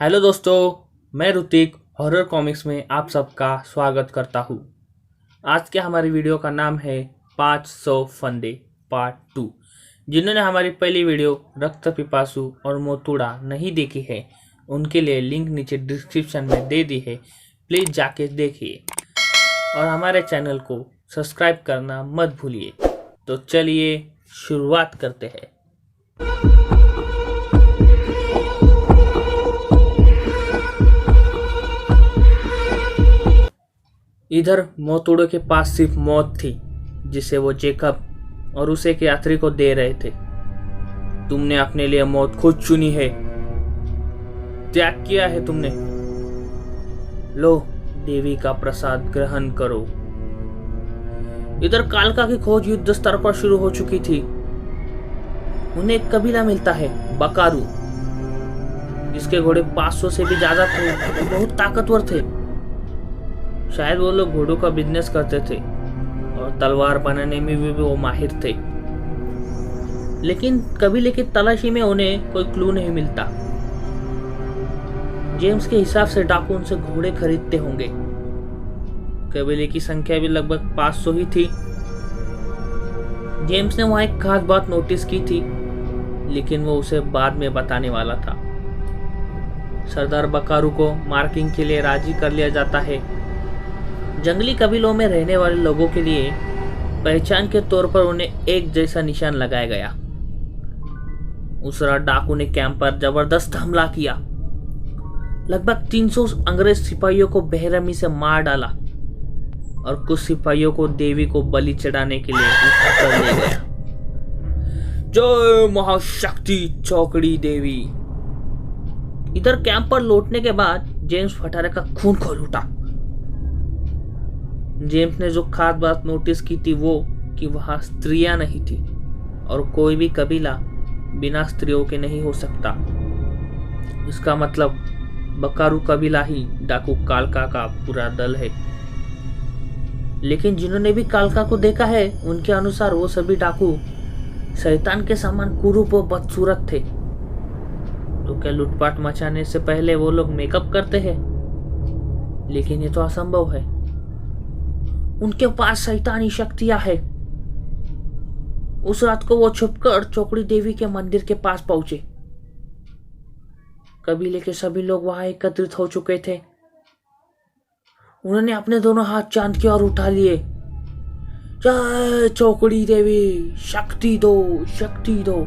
Hello दोस्तों, मैं Hrithik horror comics में आप सबका स्वागत करता हूँ। आज के हमारी वीडियो का नाम है 500 फंदे पार्ट 2। जिन्होंने हमारी पहली वीडियो रक्त पिपासु और मोतुड़ा नहीं देखी है उनके लिए लिंक नीचे डिस्क्रिप्शन में दे दी है, प्लीज़ जाके देखिए और हमारे चैनल को सब्सक्राइब करना मत भूलिए। तो चलिए शुरुआत करते हैं। इधर मोतुड़ो के पास सिर्फ मौत थी जिसे वो जेकब और उसे के यात्री को दे रहे थे। तुमने अपने लिए मौत खुद चुनी है, त्याग किया है तुमने। लो, देवी का प्रसाद ग्रहण करो। इधर कालका की खोज युद्ध स्तर पर शुरू हो चुकी थी। उन्हें एक कबीला मिलता है, बकारू, जिसके घोड़े 500 से भी ज्यादा थे, बहुत ताकतवर थे। शायद वो लोग घोड़ों का बिजनेस करते थे और तलवार बनाने में भी वो माहिर थे, लेकिन कबीले की तलाशी में उन्हें कोई क्लू नहीं मिलता। जेम्स के हिसाब से डाकू उनसे घोड़े खरीदते होंगे। कबीले की संख्या भी लगभग 500 ही थी। जेम्स ने वहां एक खास बात नोटिस की थी, लेकिन वो उसे बाद में बताने वाला था। सरदार बकारू को मार्किंग के लिए राजी कर लिया जाता है। जंगली कबीलों में रहने वाले लोगों के लिए पहचान के तौर पर उन्हें एक जैसा निशान लगाया गया। उस रात डाकू ने कैंप पर जबरदस्त हमला किया। लगभग 300 अंग्रेज सिपाहियों को बेरहमी से मार डाला और कुछ सिपाहियों को देवी को बलि चढ़ाने के लिए उठाकर ले गया। जय महाशक्ति चौकड़ी देवी। इधर कैंप पर लौटने के बाद जेम्स फटारे का खून खोल उठा। जेम्स ने जो खास बात नोटिस की थी वो कि वहां स्त्रियां नहीं थी और कोई भी कबीला बिना स्त्रियों के नहीं हो सकता। इसका मतलब बकारू कबीला ही डाकू कालका का पूरा दल है। लेकिन जिन्होंने भी कालका को देखा है उनके अनुसार वो सभी डाकू शैतान के समान कुरूप व बदसूरत थे। तो क्या लूटपाट मचाने से पहले वो लोग मेकअप करते हैं? लेकिन ये तो असंभव है। उनके पास शैतानी शक्तियां है। उस रात को वो छुपकर चौकड़ी देवी के मंदिर के पास पहुंचे। कबीले के सभी लोग वहां एकत्रित हो चुके थे। उन्होंने अपने दोनों हाथ चांद की ओर उठा लिए। जय चौकड़ी देवी, शक्ति दो, शक्ति दो।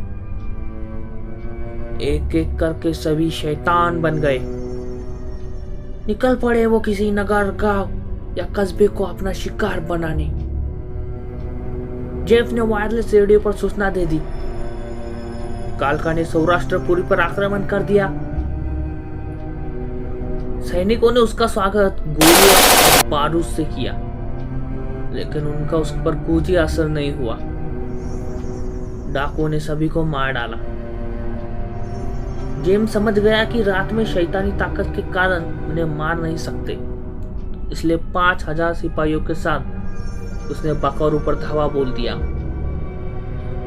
एक एक करके सभी शैतान बन गए। निकल पड़े वो किसी नगर गांव या कस्बे को अपना शिकार बनाने। जेम्स ने वायरलेस रेडियो पर सूचना दे दी। कालका ने सौराष्ट्रपुरी पर आक्रमण कर दिया। सैनिकों ने उसका स्वागत गोलियों और बारूद से किया, लेकिन उनका उस पर कोई असर नहीं हुआ। डाकुओं ने सभी को मार डाला। जेम्स समझ गया कि रात में शैतानी ताकत के कारण उन्हें मार नहीं सकते, इसलिए 5000 सिपाहियों के साथ उसने बकारू पर धावा बोल दिया।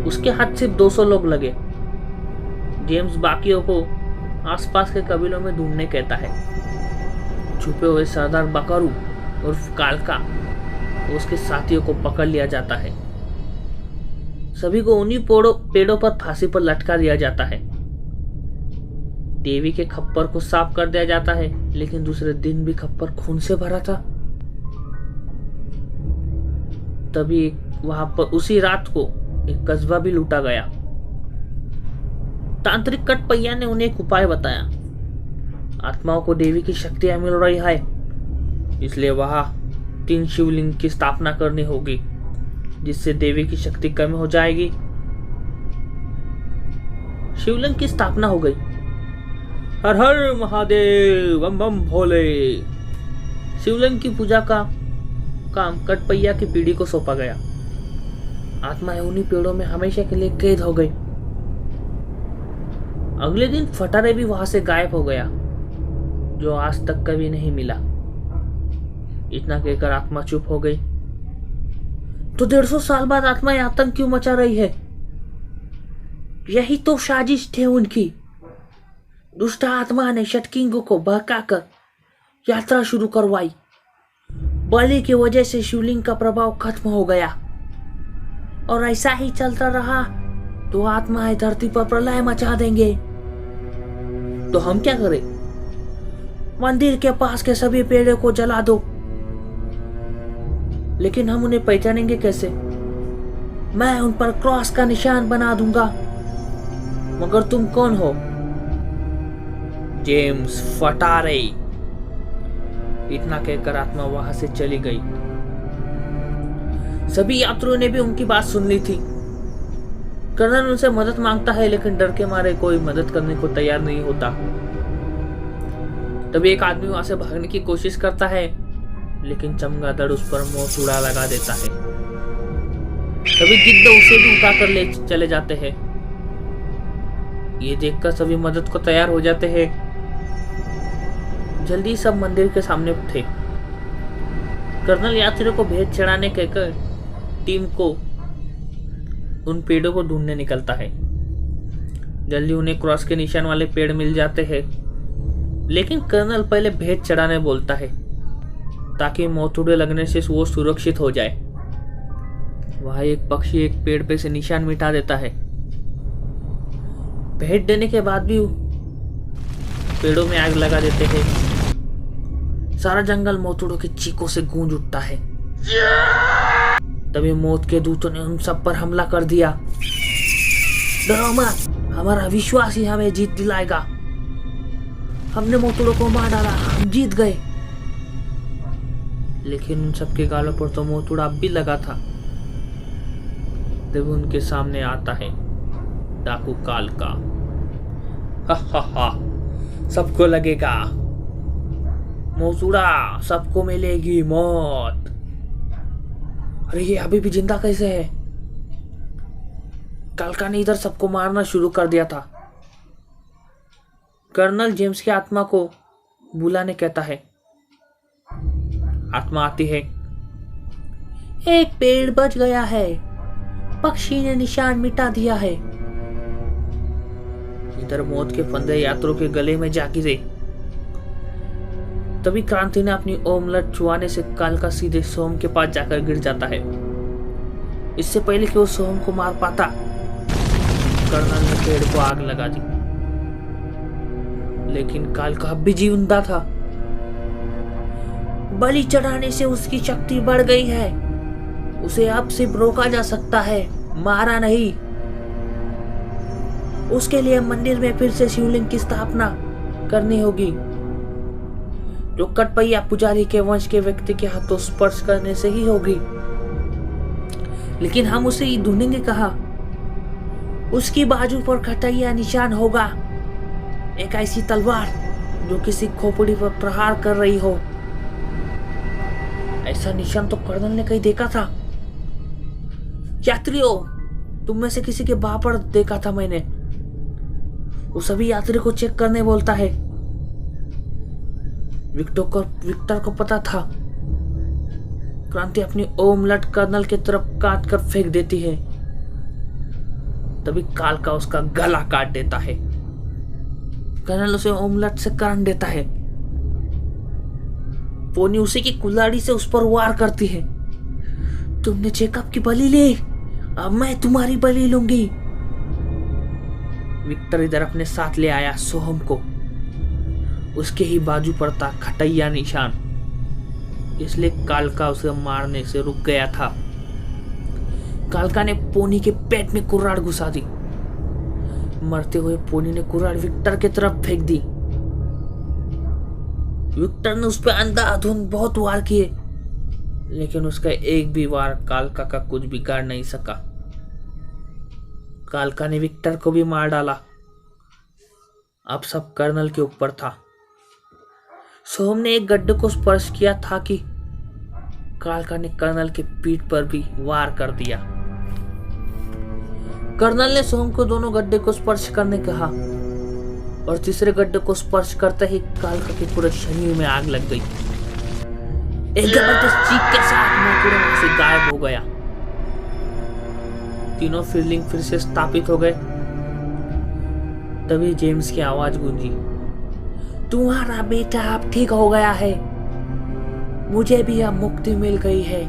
उसके हाथ सिर्फ 200 लोग लगे। जेम्स बाकियों को आसपास के कबीलों में ढूंढने कहता है। छुपे हुए सरदार बकारू उर्फ कालका और उसके साथियों को पकड़ लिया जाता है। सभी को उन्हीं पेड़ों पर फांसी पर लटका दिया जाता है। देवी के खप्पर को साफ कर दिया जाता है, लेकिन दूसरे दिन भी खप्पर खून से भरा था। तभी वहां पर उसी रात को एक कस्बा भी लूटा गया। तांत्रिक कटपैया ने उन्हें एक उपाय बताया। आत्माओं को देवी की शक्तियां मिल रही है, इसलिए वहां 3 शिवलिंग की स्थापना करनी होगी, जिससे देवी की शक्ति कम हो जाएगी। शिवलिंग की स्थापना हो गई। हर हर महादेव, बम बम भोले। शिवलिंग की पूजा का काम कटपैया की पीढ़ी को सौंपा गया। आत्माएं उन्हीं पेड़ों में हमेशा के लिए कैद हो गई। अगले दिन फटारे भी वहां से गायब हो गया, जो आज तक कभी नहीं मिला। इतना कहकर आत्मा चुप हो गई। तो 150 साल बाद आत्माएं आतंक क्यों मचा रही है? यही तो साजिश थे उनकी। दुष्ट आत्मा ने शटकिंग को बहकाकर यात्रा शुरू करवाई। बलि की वजह से शिवलिंग का प्रभाव खत्म हो गया और ऐसा ही चलता रहा तो आत्माएं धरती पर प्रलय मचा देंगे। तो हम क्या करें? मंदिर के पास के सभी पेड़ों को जला दो। लेकिन हम उन्हें पहचानेंगे कैसे? मैं उन पर क्रॉस का निशान बना दूंगा। मगर तुम कौन हो? जेम्स फटारे। इतना कहकर आत्मा वहां से चली गई। सभी यात्रियों ने भी उनकी बात सुन ली थी। कर्नल उनसे मदद मांगता है लेकिन डर के मारे कोई मदद करने को तैयार नहीं होता। तभी एक आदमी वहां से भागने की कोशिश करता है लेकिन चमगादड़ उस पर मोचूड़ा लगा देता है। तभी गिद्ध उसे भी उठाकर ले चले जाते हैं। ये देखकर सभी मदद को तैयार हो जाते हैं। जल्दी सब मंदिर के सामने थे। कर्नल यात्रियों को भेद चढ़ाने कहकर टीम को उन पेड़ों को ढूंढने निकलता है। जल्दी उन्हें क्रॉस के निशान वाले पेड़ मिल जाते हैं लेकिन कर्नल पहले भेद चढ़ाने बोलता है ताकि मोतुड़े लगने से वो सुरक्षित हो जाए। वहां एक पक्षी एक पेड़ पे से निशान मिटा देता है। भेंट देने के बाद भी पेड़ों में आग लगा देते हैं। सारा जंगल मोतुड़ों की चीखों से गूंज उठता है। तभी मौत के दूतों ने उन सब पर हमला कर दिया। डरो मत, हमारा विश्वास ही हमें जीत दिलाएगा। हमने मोतुड़ों को मार डाला, हम जीत गए। लेकिन उन सबके गालों पर तो मोतुड़ा अब भी लगा था। तभी उनके सामने आता है डाकू काल का। हा, सबको लगेगा मोतुड़ा, सबको मिलेगी मौत। अरे ये अभी भी जिंदा कैसे है? कालका ने इधर सबको मारना शुरू कर दिया था। कर्नल जेम्स की आत्मा को बुलाने कहता है। आत्मा आती है। एक पेड़ बच गया है, पक्षी ने निशान मिटा दिया है। इधर मौत के फंदे यात्रियों के गले में जा गिरे। तभी क्रांति ने अपनी ओमलट चुआने से कालका सीधे सोम के पास जाकर गिर जाता है। इससे पहले कि वो सोम को मार पाता, कर्नल ने पेड़ को आग लगा दी। लेकिन कालका अब भी जिंदा था। बलि चढ़ाने से उसकी शक्ति बढ़ गई है। उसे अब सिर्फ रोका जा सकता है, मारा नहीं। उसके लिए मंदिर में फिर से शिवलिंग की स्थापना करनी होगी, जो कटपैया पुजारी के वंश के व्यक्ति के हाथों स्पर्श करने से ही होगी। लेकिन हम उसे ढूंढेंगे कहाँ? उसकी बाजू पर खटैया निशान होगा, एक ऐसी तलवार जो किसी खोपड़ी पर प्रहार कर रही हो। ऐसा निशान तो कर्नल ने कहीं देखा था। यात्रियों, तुम में से किसी के बाह पर देखा था मैंने। वो सभी यात्री को चेक करने बोलता है। विक्टर को पता था। क्रांति अपनी ओमलट कर्नल की तरफ काट कर फेंक देती है। तभी कालका उसका गला काट देता है। कर्नल उसे ओमलट से काट देता है। पोनी उसी की कुल्हाड़ी से उस पर वार करती है। तुमने चेकअप की बलि ली, अब मैं तुम्हारी बलि लूंगी। विक्टर इधर अपने साथ ले आया सोहम को। उसके ही बाजू पर था खटैया निशान, इसलिए कालका उसे मारने से रुक गया था। कालका ने पोनी के पेट में कुर्राड़ घुसा दी। मरते हुए पोनी ने कुर्राड़ विक्टर की तरफ फेंक दी। विक्टर ने उस पर अंधाधुंध बहुत वार किए, लेकिन उसका एक भी वार कालका का कुछ बिगाड़ नहीं सका। कालका ने विक्टर को भी मार डाला। अब सब कर्नल के ऊपर था। सोम ने एक गड्ढे को स्पर्श किया था कि कालका ने कर्नल के पीठ पर भी वार कर दिया। कर्नल ने सोम को दोनों गड्ढे को स्पर्श करने कहा और तीसरे गड्ढे को स्पर्श करते ही कालका के पूरे शरीर में आग लग गई। एक जबरदस्त चीख के साथ मोतुड़ा वहां से गायब हो गया। तीनों फील्डिंग फिर से स्थापित हो गए। तभी जेम्स की आवाज गूंजी, तुम्हारा बेटा अब ठीक हो गया है, मुझे भी अब मुक्ति मिल गई है।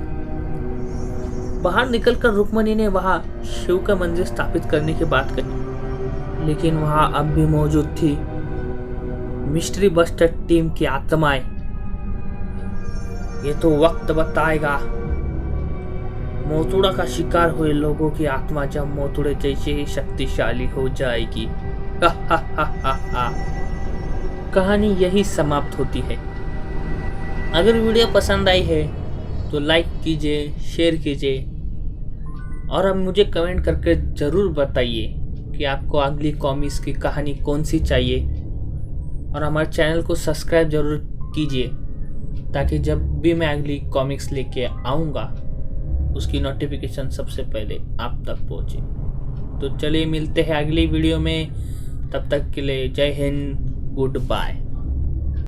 बाहर निकलकर रुक्मणी ने वहां शिव का मंदिर स्थापित करने की बात कही, लेकिन वहां अब भी मौजूद थी मिस्ट्री बस्टर टीम की आत्माएं। ये तो वक्त बताएगा। मोतुड़ा का शिकार हुए लोगों की आत्मा जब मोतुड़े जैसे ही शक्तिशाली हो जाएगी। हा हा हा हा हा। कहानी यही समाप्त होती है। अगर वीडियो पसंद आई है तो लाइक कीजिए, शेयर कीजिए और अब मुझे कमेंट करके ज़रूर बताइए कि आपको अगली कॉमिक्स की कहानी कौन सी चाहिए, और हमारे चैनल को सब्सक्राइब जरूर कीजिए ताकि जब भी मैं अगली कॉमिक्स लेके आऊँगा उसकी नोटिफिकेशन सबसे पहले आप तक पहुँचे। तो चलिए मिलते हैं अगली वीडियो में, तब तक के लिए जय हिंद, गुड बाय।